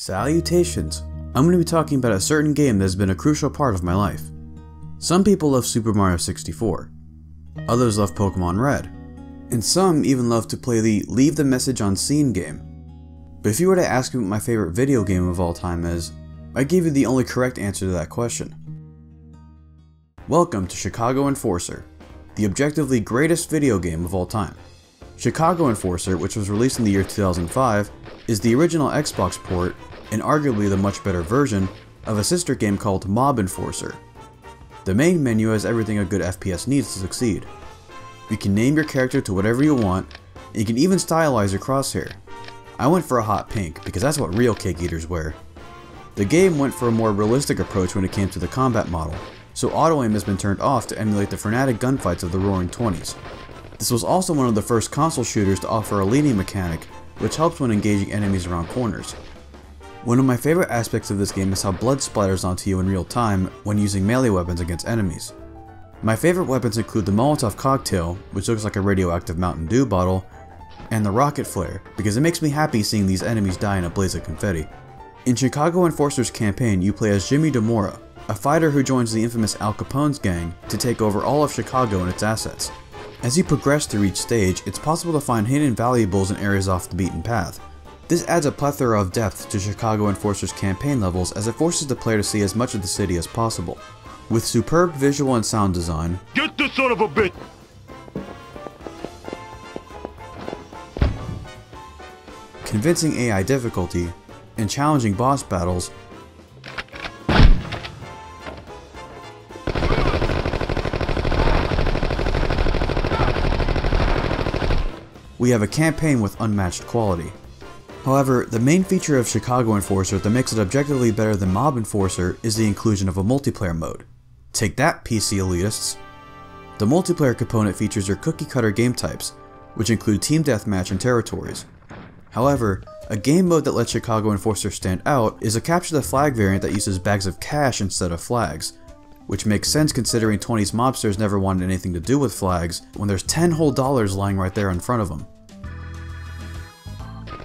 Salutations! I'm going to be talking about a certain game that has been a crucial part of my life. Some people love Super Mario 64, others love Pokemon Red, and some even love to play the Leave the Message on Scene game. But if you were to ask me what my favorite video game of all time is, I'd give you the only correct answer to that question. Welcome to Chicago Enforcer, the objectively greatest video game of all time. Chicago Enforcer, which was released in the year 2005, is the original Xbox port, and arguably the much better version, of a sister game called Mob Enforcer. The main menu has everything a good FPS needs to succeed. You can name your character to whatever you want, and you can even stylize your crosshair. I went for a hot pink, because that's what real cake eaters wear. The game went for a more realistic approach when it came to the combat model, so auto-aim has been turned off to emulate the frenetic gunfights of the Roaring '20s. This was also one of the first console shooters to offer a leaning mechanic, which helps when engaging enemies around corners. One of my favorite aspects of this game is how blood splatters onto you in real time when using melee weapons against enemies. My favorite weapons include the Molotov cocktail, which looks like a radioactive Mountain Dew bottle, and the rocket flare, because it makes me happy seeing these enemies die in a blaze of confetti. In Chicago Enforcer's campaign, you play as Jimmy DeMora, a fighter who joins the infamous Al Capone's gang to take over all of Chicago and its assets. As you progress through each stage, it's possible to find hidden valuables in areas off the beaten path. This adds a plethora of depth to Chicago Enforcer's campaign levels as it forces the player to see as much of the city as possible. With superb visual and sound design, get this son of a bitch! Convincing AI difficulty, and challenging boss battles, we have a campaign with unmatched quality. However, the main feature of Chicago Enforcer that makes it objectively better than Mob Enforcer is the inclusion of a multiplayer mode. Take that, PC elitists! The multiplayer component features your cookie-cutter game types, which include Team Deathmatch and Territories. However, a game mode that lets Chicago Enforcer stand out is a Capture the Flag variant that uses bags of cash instead of flags, which makes sense considering 20s mobsters never wanted anything to do with flags when there's $10 whole lying right there in front of them.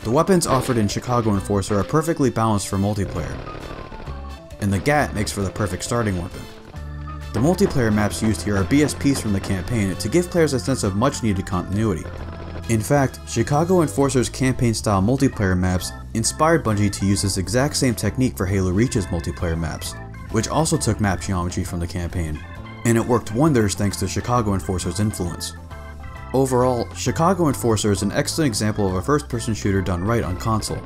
The weapons offered in Chicago Enforcer are perfectly balanced for multiplayer, and the GAT makes for the perfect starting weapon. The multiplayer maps used here are BSPs from the campaign to give players a sense of much needed continuity. In fact, Chicago Enforcer's campaign-style multiplayer maps inspired Bungie to use this exact same technique for Halo Reach's multiplayer maps, which also took map geometry from the campaign, and it worked wonders thanks to Chicago Enforcer's influence. Overall, Chicago Enforcer is an excellent example of a first-person shooter done right on console.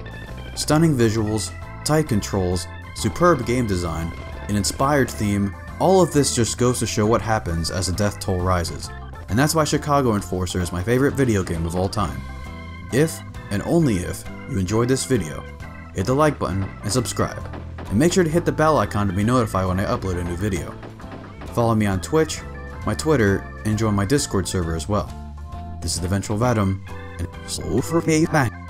Stunning visuals, tight controls, superb game design, an inspired theme, all of this just goes to show what happens as the death toll rises. And that's why Chicago Enforcer is my favorite video game of all time. If, and only if, you enjoyed this video, hit the like button and subscribe. And make sure to hit the bell icon to be notified when I upload a new video. Follow me on Twitch, my Twitter, and join my Discord server as well. This is the Vengeful Vadam, and slow for payback.